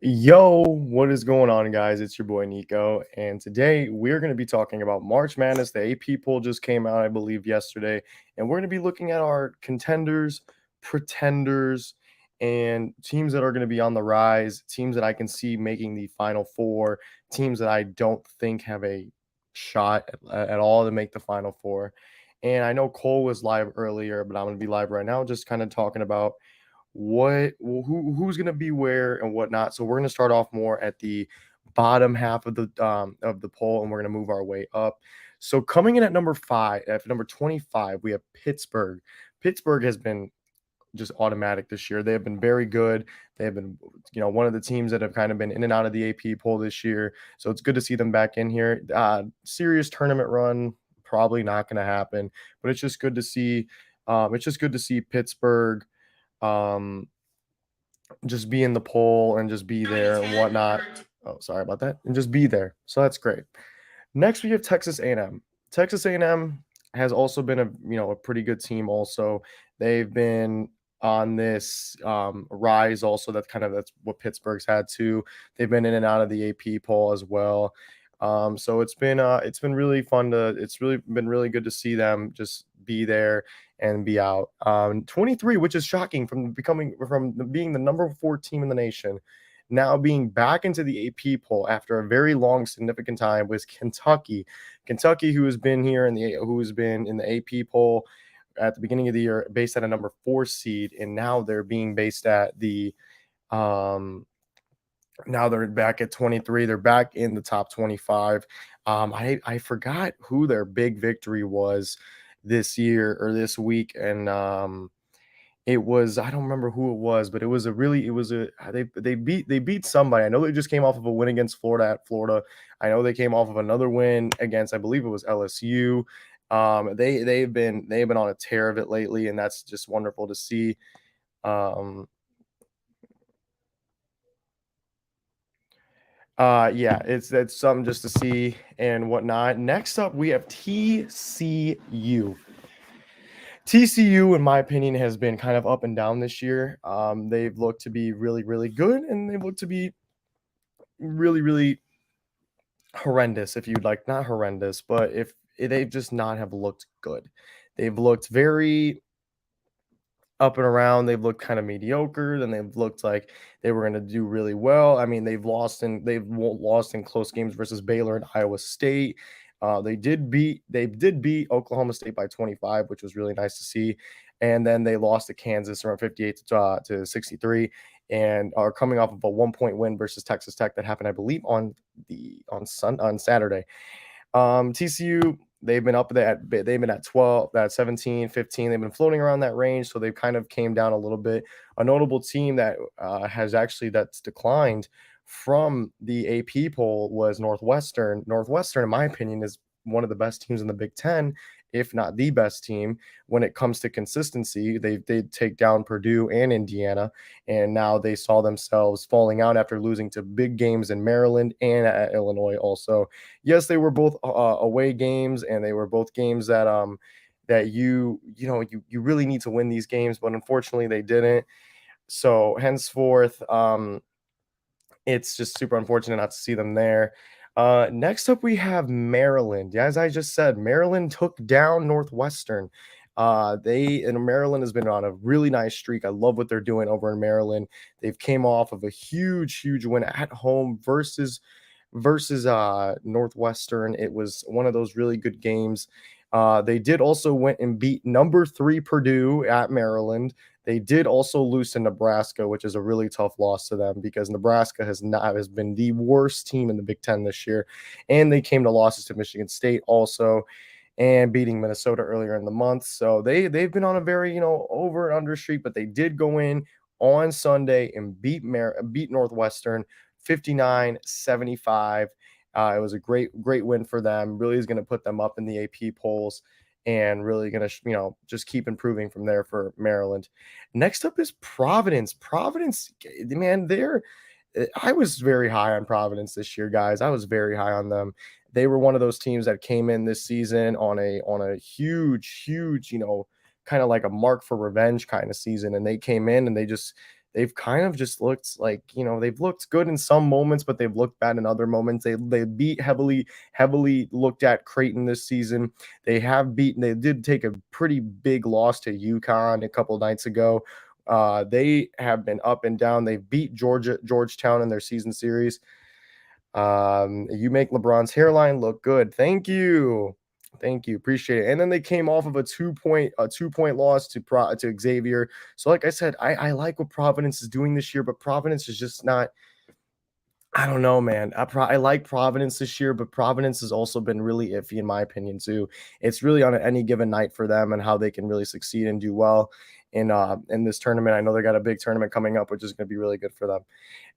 Yo, what is going on, guys? It's your boy Nico, and today we're going to be talking about March Madness. The AP poll just came out, I believe, yesterday, and we're going to be looking at our contenders, pretenders, and teams that are going to be on the rise, teams that I can see making the Final Four, teams that I don't think have a shot at all to make the Final Four. And I know Cole was live earlier, but I'm going to be live right now, just kind of talking about who's gonna be where and whatnot. So we're gonna start off more at the bottom half of the poll, and we're gonna move our way up. So coming in at number 5, at number 25, we have Pittsburgh. Pittsburgh has been just automatic this year. They have been very good. They have been, one of the teams that have kind of been in and out of the AP poll this year. So it's good to see them back in here. Serious tournament run, probably not going to happen, but it's just good to see. It's just good to see Pittsburgh um, just be in the poll and just be there and whatnot. Oh, sorry about that. And just be there. So that's great. Next, we have Texas A&M. Texas A&M has also been a pretty good team. Also, they've been on this rise. Also, that's what Pittsburgh's had too. They've been in and out of the AP poll as well. So it's been really fun to. It's really been really good to see them just be there and be out. 23, which is shocking from being the number 4 team in the nation, now being back into the AP poll after a very long, significant time, was Kentucky. Kentucky, who has been in the AP poll at the beginning of the year, based at a number 4 seed, and now they're being based at the now they're back at 23. They're back in the top 25. I forgot who their big victory was this year or this week, and it was, I don't remember who it was, but they beat somebody. I know they just came off of a win against Florida at Florida. I know they came off of another win against, I believe it was LSU. They've been on a tear of it lately, and that's just wonderful to see. Yeah, it's something just to see and whatnot. Next up, we have TCU. TCU, in my opinion, has been kind of up and down this year. They've looked to be really, really good, and they've looked to be really, really horrendous. If you'd like, not horrendous, but if they've just not have looked good. They've looked very up and around. They've looked kind of mediocre, then they've looked like they were going to do really well. I mean, they've lost in close games versus Baylor and Iowa State. They did beat Oklahoma State by 25, which was really nice to see. And then they lost to Kansas around 58 to 63, and are coming off of a 1-point win versus Texas Tech that happened, I believe, on Saturday. TCU, they've been at 12, at 17, 15. They've been floating around that range, so they've kind of came down a little bit. A notable team that that's declined from the AP poll was Northwestern. Northwestern, in my opinion, is one of the best teams in the Big Ten, if not the best team when it comes to consistency. They did take down Purdue and Indiana, and now they saw themselves falling out after losing to big games in Maryland and at Illinois also. Yes, they were both away games, and they were both games that you really need to win these games, but unfortunately they didn't. So henceforth, it's just super unfortunate not to see them there. Next up, we have Maryland. As I just said, Maryland took down Northwestern. Maryland has been on a really nice streak. I love what they're doing over in Maryland. They've came off of a huge win at home versus Northwestern. It was one of those really good games. They did also went and beat number 3 Purdue at Maryland. They did also lose to Nebraska, which is a really tough loss to them because Nebraska has been the worst team in the Big Ten this year, and they came to losses to Michigan State also, and beating Minnesota earlier in the month. So they've been on a very over and under streak, but they did go in on Sunday and beat Northwestern 59-75. It was a great win for them. Really is going to put them up in the AP polls, and really going to just keep improving from there for Maryland. Next up is Providence. Providence, man, I was very high on Providence this year, guys. I was very high on them. They were one of those teams that came in this season on a huge, kind of like a mark for revenge kind of season, and they came in and they just they've kind of just looked like, they've looked good in some moments, but they've looked bad in other moments. They beat heavily looked at Creighton this season. They did take a pretty big loss to UConn a couple nights ago. They have been up and down. They've beat Georgetown in their season series. You make LeBron's hairline look good. Thank you. Thank you. Appreciate it. And then they came off of a 2-point loss to Xavier. So like I said, I like what Providence is doing this year, but Providence is just not. I don't know, man. I like Providence this year, but Providence has also been really iffy in my opinion too. It's really on any given night for them and how they can really succeed and do well in this tournament. I know they got a big tournament coming up, which is going to be really good for them.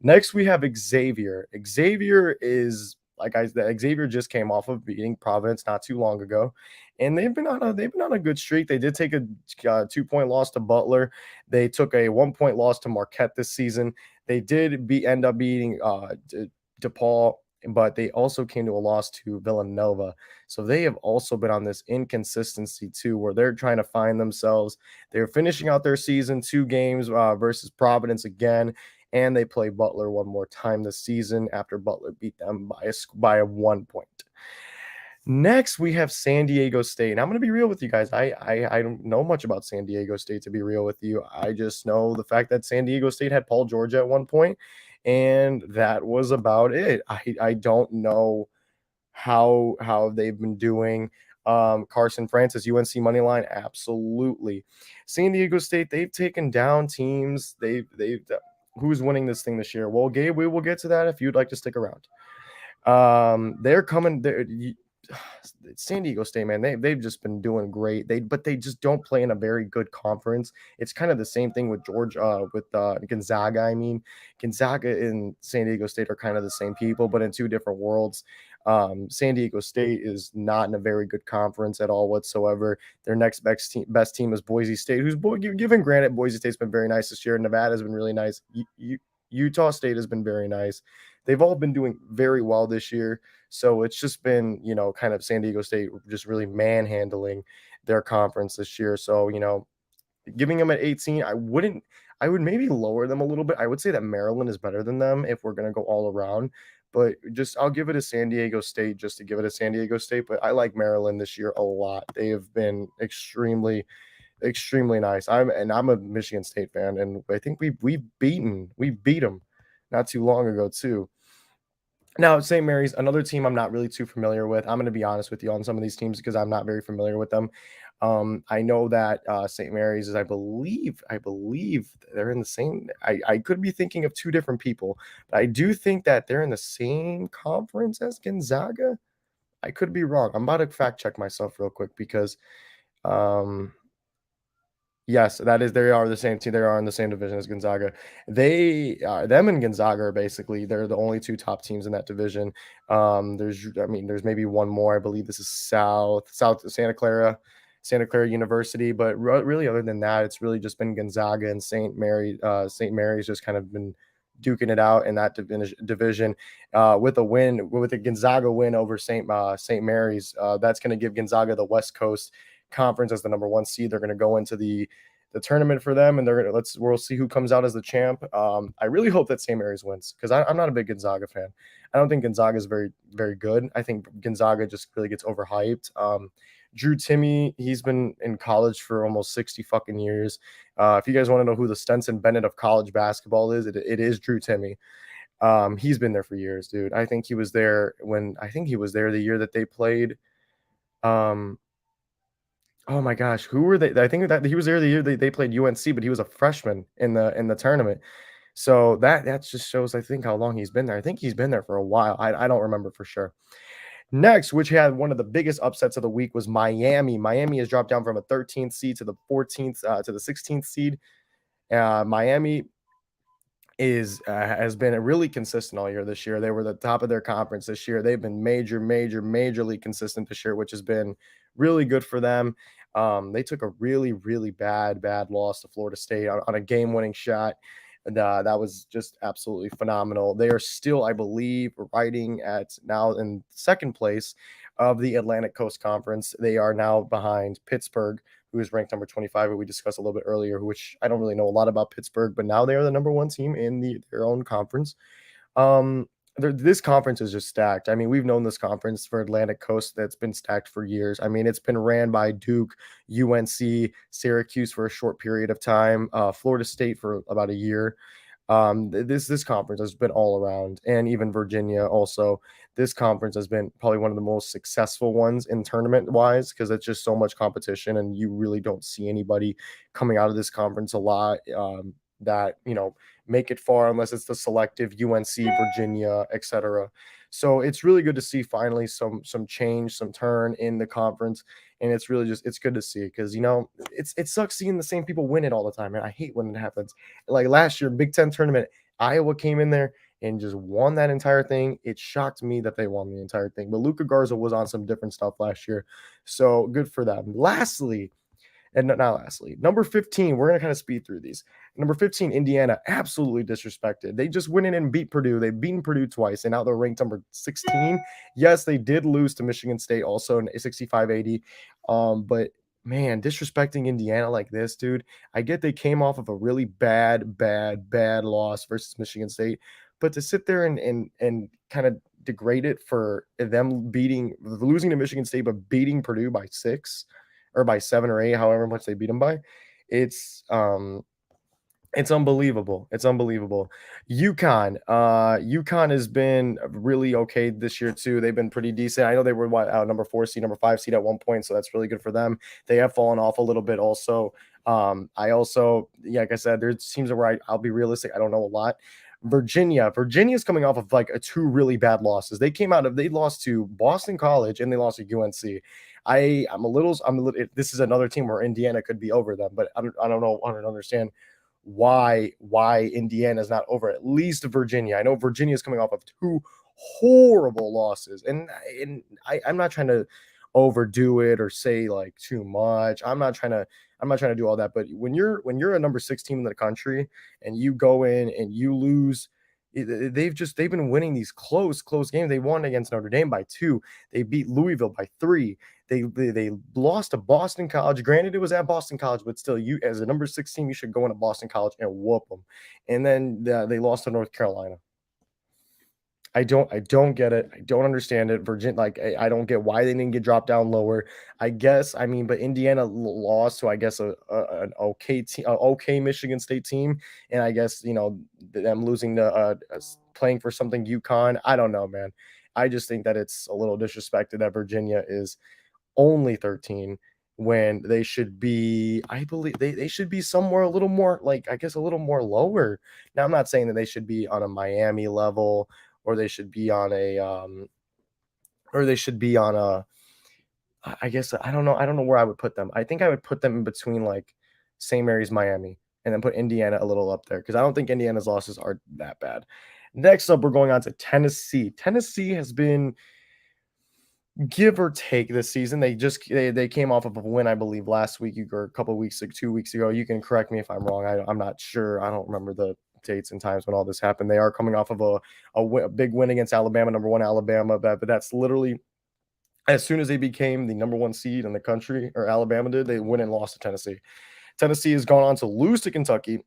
Next, we have Xavier. Xavier is like I said, Xavier just came off of beating Providence not too long ago, and they've been on a good streak. They did take a 2-point loss to Butler. They took a 1-point loss to Marquette this season. They did end up beating DePaul, but they also came to a loss to Villanova. So they have also been on this inconsistency too, where they're trying to find themselves. They're finishing out their season 2 games versus Providence again, and they play Butler one more time this season after Butler beat them by a 1 point. Next, we have San Diego State. And I'm going to be real with you guys. I don't know much about San Diego State, to be real with you. I just know the fact that San Diego State had Paul George at one point, and that was about it. I don't know how they've been doing. Carson Francis, UNC money line, absolutely. San Diego State, they've taken down teams. They've who's winning this thing this year? Well, Gabe, we will get to that if you'd like to stick around. They're coming there. San Diego State, man, they've just been doing great. But they just don't play in a very good conference. It's kind of the same thing with Gonzaga. I mean, Gonzaga and San Diego State are kind of the same people, but in two different worlds. San Diego State is not in a very good conference at all whatsoever. Their next best team is Boise State, who's given granted Boise State's been very nice this year. Nevada's been really nice. Utah State has been very nice. They've all been doing very well this year. So it's just been, kind of San Diego State just really manhandling their conference this year. So, giving them at 18, I would maybe lower them a little bit. I would say that Maryland is better than them if we're going to go all around. But I'll give it a San Diego State just to give it a San Diego State. But I like Maryland this year a lot. They have been extremely nice. I'm a Michigan State fan, and I think we beat them not too long ago too. Now, St. Mary's, another team I'm not really too familiar with. I'm going to be honest with you on some of these teams because I'm not very familiar with them. I know that St. Mary's is, I believe they're in the same. I could be thinking of two different people, but I do think that they're in the same conference as Gonzaga. I could be wrong. I'm about to fact check myself real quick because yes, that is. They are the same team. They are in the same division as Gonzaga. Them and Gonzaga are basically they're the only two top teams in that division. There's maybe one more. I believe this is South Santa Clara University. But really, other than that, it's really just been Gonzaga and St. Mary. St. Mary's just kind of been duking it out in that division with a Gonzaga win over St. Mary's. That's going to give Gonzaga the West Coast Conference as the number 1 seed. They're going to go into the tournament for them, and we'll see who comes out as the champ. I really hope that St. Mary's wins because I'm not a big Gonzaga fan. I don't think Gonzaga is very, very good. I think Gonzaga just really gets overhyped. Drew Timme, he's been in college for almost 60 fucking years. If you guys want to know who the Stenson Bennett of college basketball is, it is Drew Timme. He's been there for years, dude. I think he was there the year that they played. Oh my gosh, who were they? I think that he was there the year they played UNC, but he was a freshman in the tournament. So that just shows, I think, how long he's been there. I think he's been there for a while. I don't remember for sure. Next, which had one of the biggest upsets of the week, was Miami. Miami has dropped down from a 13th seed to the 14th to the 16th seed. Miami has been really consistent all year this year. They were the top of their conference this year. They've been majorly consistent this year, which has been really good for them. They took a really bad loss to Florida State on a game-winning shot. And that was just absolutely phenomenal. They are still, I believe, riding at now in second place of the Atlantic Coast Conference. They are now behind Pittsburgh, who is ranked number 25, who we discussed a little bit earlier, which I don't really know a lot about Pittsburgh, but now they are the number one team in their own conference. Um, this conference is just stacked. I mean, we've known this conference for Atlantic Coast that's been stacked for years. I mean, it's been ran by Duke, UNC, Syracuse for a short period of time, Florida State for about a year. This conference has been all around, and even Virginia also. This conference has been probably one of the most successful ones in tournament wise because it's just so much competition, and you really don't see anybody coming out of this conference a lot. That make it far unless it's the selective UNC, Virginia, etc. So it's really good to see finally some change, some turn in the conference, and it's really just it's good to see because it sucks seeing the same people win it all the time, and I hate when it happens. Like last year, Big Ten tournament, Iowa came in there and just won that entire thing. It shocked me that they won the entire thing, but Luca Garza was on some different stuff last year, so good for them. Lastly, and not lastly, number 15, we're going to kind of speed through these. Number 15, Indiana, absolutely disrespected. They just went in and beat Purdue. They've beaten Purdue twice, and now they're ranked number 16. Yes, they did lose to Michigan State also in 65-80. But man, disrespecting Indiana like this, dude. I get they came off of a really bad loss versus Michigan State, but to sit there and kind of degrade it for them losing to Michigan State, but beating Purdue by 6 or by 7 or 8, however much they beat them by. It's it's unbelievable. It's unbelievable. UConn has been really okay this year too. They've been pretty decent. I know they were number 4 seed, number 5 seed at one point, so that's really good for them. They have fallen off a little bit also. I also, yeah, like I said, there's teams where I'll be realistic. I don't know a lot. Virginia's coming off of like two really bad losses. They lost to Boston College and they lost to UNC. I'm a little. This is another team where Indiana could be over them, but I don't know. I don't understand why Indiana is not over at least Virginia. I know Virginia is coming off of two horrible losses, and I'm not trying to overdo it or say like too much. I'm not trying to do all that. But when you're a number 6 team in the country and you go in and you lose, they've been winning these close games. They won against Notre Dame by 2. They beat Louisville by 3. They lost to Boston College. Granted, it was at Boston College, but still, you as a number 6 team, you should go into Boston College and whoop them. And then they lost to North Carolina. I don't get it. I don't understand it. I don't get why they didn't get dropped down lower. I guess I mean, but Indiana lost to I guess an okay team, okay Michigan State team, and I guess them losing to playing for something UConn. I don't know, man. I just think that it's a little disrespected that Virginia is only 13 when they should be, I believe they should be somewhere a little more, like, I guess, a little more lower. Now, I'm not saying that they should be on a Miami level or they should be on a or they should be on a I guess I don't know where I would put them. I think I would put them in between like St. Mary's, Miami, and then put Indiana a little up there because I don't think Indiana's losses are that bad. Next up, we're going on to Tennessee. Tennessee has been give or take this season. They came off of a win, I believe, last week or a couple of weeks, like 2 weeks ago. You can correct me if I'm wrong. I'm not sure. I don't remember the dates and times when all this happened. They are coming off of a big win against Alabama, number 1 Alabama. But that's literally as soon as they became the number 1 seed in the country, or Alabama did, they went and lost to Tennessee. Tennessee has gone on to lose to Kentucky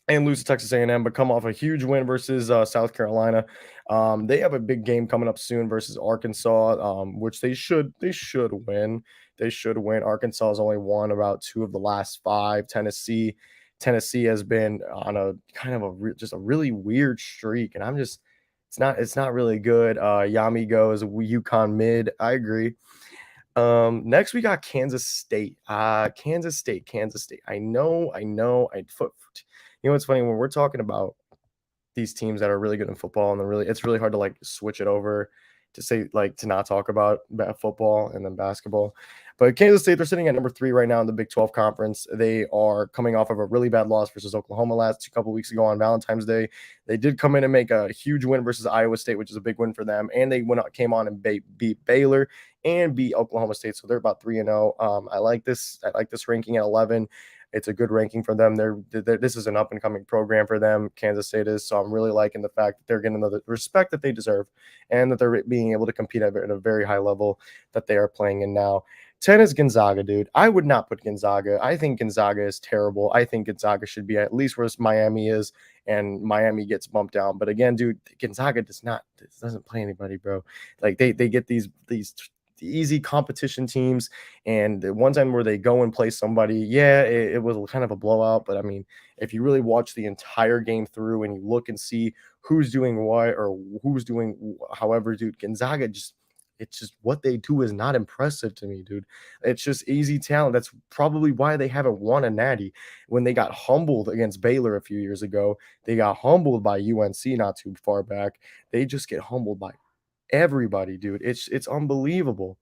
and lose to Texas A&M, but come off a huge win versus South Carolina. They have a big game coming up soon versus Arkansas, which they should win. They should win. Arkansas has only won about 2 of the last 5. Tennessee has been on a kind of just a really weird streak, and it's not really good. Yami goes UConn mid. I agree. Next we got Kansas State. Kansas State. I know. It's funny when we're talking about these teams that are really good in football, and it's really hard to like switch it over to say like to not talk about football and then basketball. But Kansas State, they're sitting at number 3 right now in the Big 12 conference. They are coming off of a really bad loss versus Oklahoma last couple weeks ago on Valentine's Day. They did come in and make a huge win versus Iowa State, which is a big win for them. And they came on and beat Baylor and beat Oklahoma State. So they're about 3-0. I like this. I like this ranking at 11. It's a good ranking for them. This is an up and coming program for them. Kansas State is. So I'm really liking the fact that they're getting the respect that they deserve and that they're being able to compete at a very high level that they are playing in now. 10 is Gonzaga, dude. I would not put Gonzaga. I think Gonzaga is terrible. I think Gonzaga should be at least where Miami is, and Miami gets bumped down. But again, dude, Gonzaga doesn't play anybody, bro. Like they get easy competition teams, and the one time where they go and play somebody, yeah, it was kind of a blowout. But I mean, if you really watch the entire game through and you look and see who's doing what or who's doing however, dude, Gonzaga just it's just what they do is not impressive to me, dude. It's just easy talent. That's probably why they haven't won a natty. When they got humbled against Baylor a few years ago, they got humbled by UNC not too far back. They just get humbled by everybody, dude. It's unbelievable.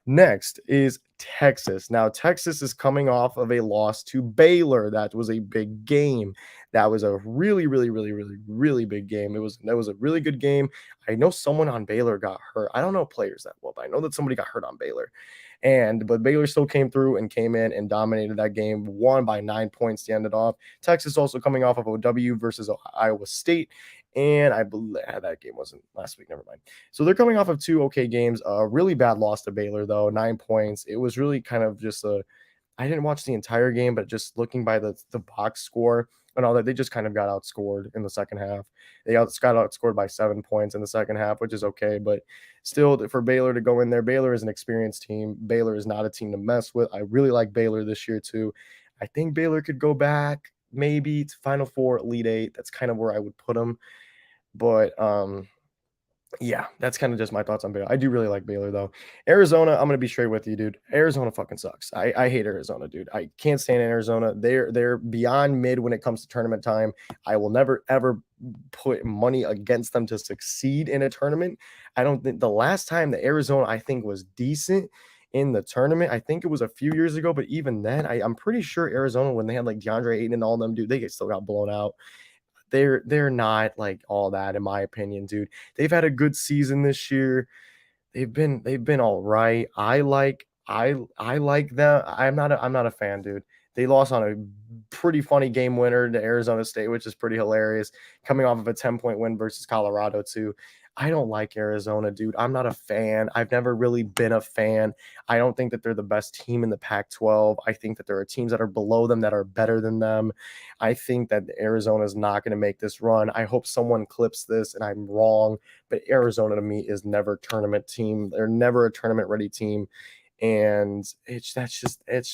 Next is Texas. Now, Texas is coming off of a loss to Baylor. That was a big game. That was a really, really, really, really, really big game. That was a really good game. I know someone on Baylor got hurt. I don't know players that well, but I know that somebody got hurt on Baylor. But Baylor still came through and came in and dominated that game, won by 9 points to end it off. Texas also coming off of a W versus Iowa State. And I believe that game wasn't last week. Never mind. So they're coming off of two okay games. A really bad loss to Baylor, though, 9 points. It was really kind of just a I didn't watch the entire game, but just looking by the box score and all that, they just kind of got outscored in the second half. Got outscored by 7 points in the second half, which is okay. But still, for Baylor to go in there, Baylor is an experienced team. Baylor is not a team to mess with. I really like Baylor this year too. I think Baylor could go back maybe to Final Four, Elite Eight. That's kind of where I would put them. But yeah, that's kind of just my thoughts on Baylor. I do really like Baylor though. Arizona, I'm gonna be straight with you, dude. Arizona fucking sucks. I hate Arizona, dude. I can't stand Arizona. They're beyond mid when it comes to tournament time. I will never ever put money against them to succeed in a tournament. I don't think the last time that Arizona I think was decent in the tournament, I think it was a few years ago, but even then, I'm pretty sure Arizona when they had like DeAndre Ayton and all them, dude, still got blown out. They're not like all that in my opinion, dude. They've had a good season this year. They've been all right. I like them. I'm not a fan, dude. They lost on a pretty funny game winner to Arizona State, which is pretty hilarious. Coming off of a 10-point win versus Colorado too. I don't like Arizona, dude. I'm not a fan. I've never really been a fan. I don't think that they're the best team in the Pac-12. I think that there are teams that are below them that are better than them. I think that Arizona is not going to make this run. I hope someone clips this and I'm wrong, but Arizona to me is never a tournament team. They're never a tournament ready team. And it's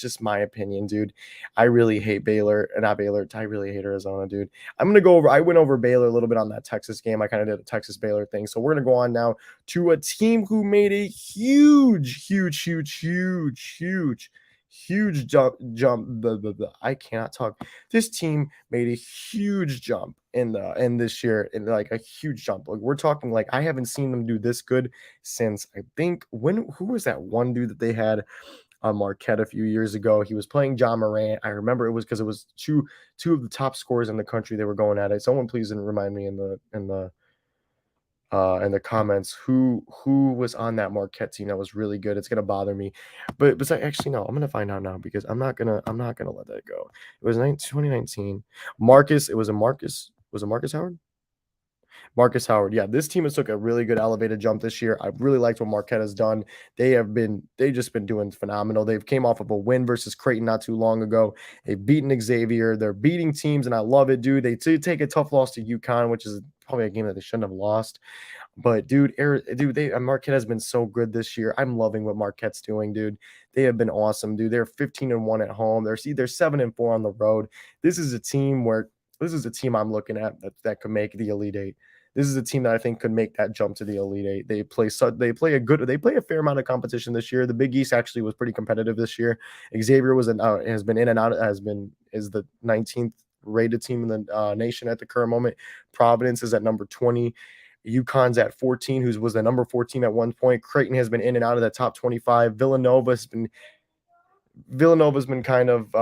just my opinion, dude. I really hate Baylor, not Baylor. I really hate Arizona, dude. I'm gonna go over. I went over Baylor a little bit on that Texas game. I kind of did a Texas Baylor thing. So we're gonna go on now to a team who made a huge jump. I cannot talk. This team made a huge jump in this year, in like a huge jump. Like we're talking like I haven't seen them do this good since I think when who was that one dude that they had on Marquette a few years ago? He was playing John Morant. I remember it was because it was two of the top scorers in the country. They were going at it. Someone please remind me in the comments who was on that Marquette team that was really good. It's gonna bother me, but actually no, I'm gonna find out now because I'm not gonna let that go. It was 2019. Marcus. It was a Marcus. Was it Marcus Howard? Marcus Howard. Yeah, this team has took a really good elevated jump this year. I really liked what Marquette has done. They just been doing phenomenal. They've came off of a win versus Creighton not too long ago. They've beaten Xavier. They're beating teams, and I love it, dude. They take a tough loss to UConn, which is probably a game that they shouldn't have lost. But dude, Marquette has been so good this year. I'm loving what Marquette's doing, dude. They have been awesome, dude. They're 15-1 at home. They're 7-4 on the road. This is a team where this is a team I'm looking at that could make the Elite Eight. This is a team that I think could make that jump to the Elite Eight. They play a fair amount of competition this year. The Big East actually was pretty competitive this year. Xavier has been in and out is the 19th rated team in the nation at the current moment. Providence is at number 20. UConn's at 14, who was the number 14 at one point. Creighton has been in and out of the top 25. Villanova's been kind of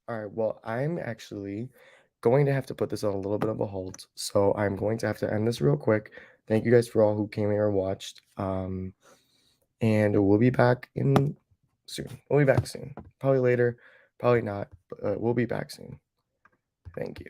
all right. Well, I'm actually going to have to put this on a little bit of a hold. So I'm going to have to end this real quick. Thank you guys for all who came here and watched. And we'll be back in soon. We'll be back soon. Probably later, probably not, but we'll be back soon. Thank you.